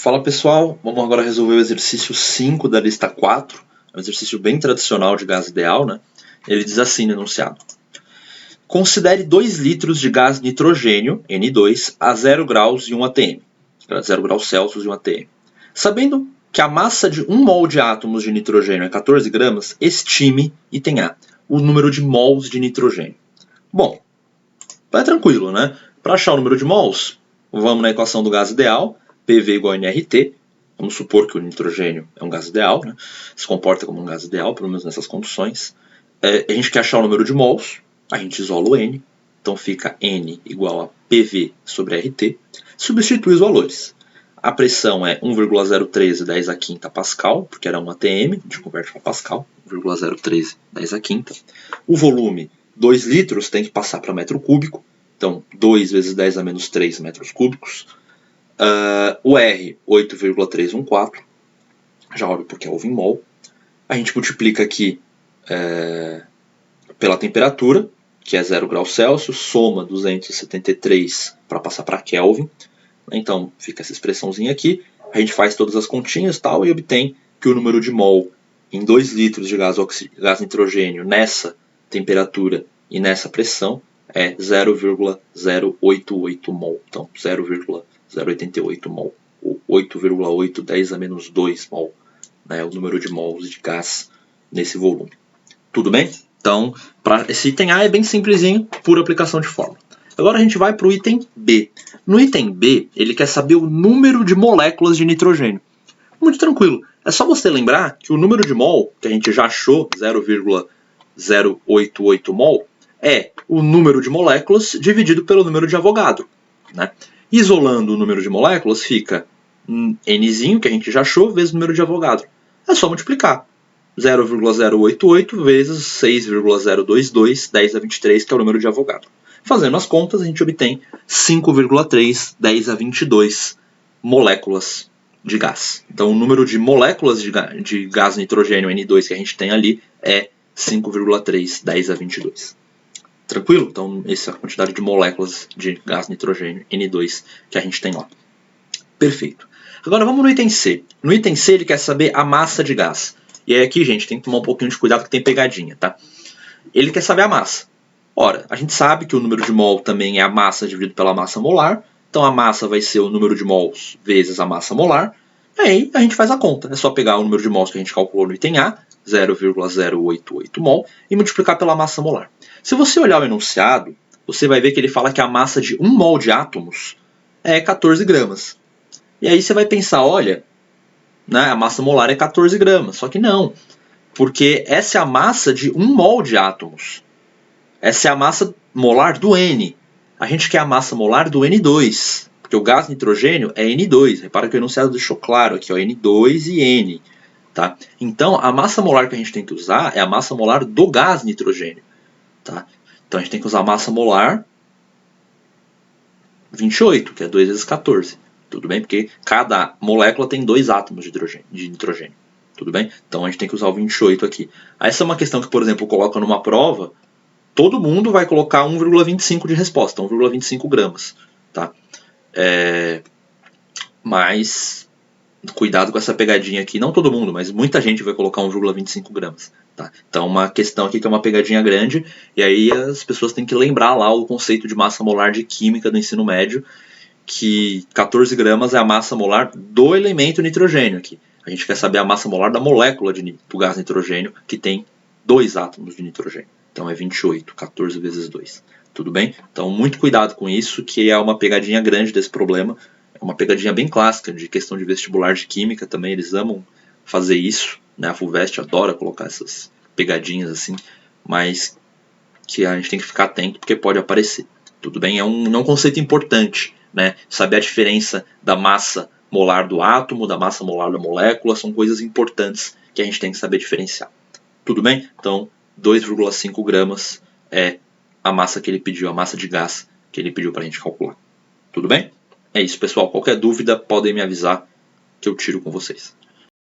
Fala pessoal, vamos agora resolver o exercício 5 da lista 4. É um exercício bem tradicional de gás ideal, né? Ele diz assim no enunciado: considere 2 litros de gás nitrogênio, N2, a 0 graus e 1 atm, 0 graus Celsius e 1 atm. Sabendo que a massa de 1 mol de átomos de nitrogênio é 14 gramas, estime, item A, o número de mols de nitrogênio. Bom, vai tranquilo, né? Para achar o número de mols, vamos na equação do gás ideal, PV igual a nRT. Vamos supor que o nitrogênio é um gás ideal, né? Se comporta como um gás ideal, pelo menos nessas condições. A gente quer achar o número de mols, a gente isola o N, então fica N igual a PV sobre RT, substitui os valores. A pressão é 1,013 10 a quinta Pascal, porque era 1 atm, a gente converte para Pascal, 1,013 10 a quinta. O volume, 2 litros, tem que passar para metro cúbico, então 2 vezes 10 a menos 3 metros cúbicos. O R, 8,314, já óbvio porque é o mol. A gente multiplica aqui pela temperatura, que é 0 graus Celsius, soma 273 para passar para Kelvin. Então fica essa expressãozinha aqui, a gente faz todas as continhas tal, e obtém que o número de mol em 2 litros de gás nitrogênio nessa temperatura e nessa pressão é 0,088 mol. Então 0,088 mol, ou 8,8 10 a menos 2 mol, né, o número de mols de gás nesse volume. Tudo bem? Então, esse item A é bem simplesinho, pura aplicação de fórmula. Agora a gente vai para o item B. No item B, ele quer saber o número de moléculas de nitrogênio. Muito tranquilo. É só você lembrar que o número de mol, que a gente já achou, 0,088 mol, é o número de moléculas dividido pelo número de Avogadro, né? Isolando o número de moléculas, fica Nzinho, que a gente já achou, vezes o número de Avogadro. É só multiplicar. 0,088 vezes 6,022 10 a 23, que é o número de Avogadro. Fazendo as contas, a gente obtém 5,3 10 a 22 moléculas de gás. Então, o número de moléculas de gás nitrogênio N2 que a gente tem ali é 5,3 10 a 22. Tranquilo? Então, essa é a quantidade de moléculas de gás nitrogênio N2 que a gente tem lá. Perfeito. Agora, vamos no item C. No item C, ele quer saber a massa de gás. E aí aqui, gente, tem que tomar um pouquinho de cuidado que tem pegadinha, tá? Ele quer saber a massa. Ora, a gente sabe que o número de mol também é a massa dividido pela massa molar. Então a massa vai ser o número de mols vezes a massa molar. E aí a gente faz a conta. É só pegar o número de mols que a gente calculou no item A, 0,088 mol, e multiplicar pela massa molar. Se você olhar o enunciado, você vai ver que ele fala que a massa de 1 mol de átomos é 14 gramas. E aí você vai pensar, olha, né, a massa molar é 14 gramas. Só que não, porque essa é a massa de 1 mol de átomos. Essa é a massa molar do N. A gente quer a massa molar do N2, porque o gás nitrogênio é N2. Repara que o enunciado deixou claro aqui, ó, N2 e N. Tá? Então, a massa molar que a gente tem que usar é a massa molar do gás nitrogênio. Tá? Então, a gente tem que usar a massa molar 28, que é 2 vezes 14. Tudo bem? Porque cada molécula tem 2 átomos de nitrogênio. Tudo bem? Então, a gente tem que usar o 28 aqui. Essa é uma questão que, por exemplo, coloca numa prova. Todo mundo vai colocar 1,25 de resposta, 1,25 gramas. Tá? Mas cuidado com essa pegadinha aqui. Não todo mundo, mas muita gente vai colocar 1,25 gramas. Tá? Então, uma questão aqui que é uma pegadinha grande. E aí as pessoas têm que lembrar lá o conceito de massa molar de química do ensino médio, que 14 gramas é a massa molar do elemento nitrogênio aqui. A gente quer saber a massa molar da molécula do gás nitrogênio, que tem 2 átomos de nitrogênio. Então é 28, 14 vezes 2. Tudo bem? Então muito cuidado com isso, que é uma pegadinha grande desse problema. É uma pegadinha bem clássica de questão de vestibular de química também. Eles amam fazer isso, né? A FUVEST adora colocar essas pegadinhas assim, mas que a gente tem que ficar atento porque pode aparecer. Tudo bem? É um conceito importante, né? Saber a diferença da massa molar do átomo, da massa molar da molécula, são coisas importantes que a gente tem que saber diferenciar. Tudo bem? Então, 2,5 gramas é a massa que ele pediu, a massa de gás que ele pediu para a gente calcular. Tudo bem? É isso, pessoal. Qualquer dúvida, podem me avisar que eu tiro com vocês.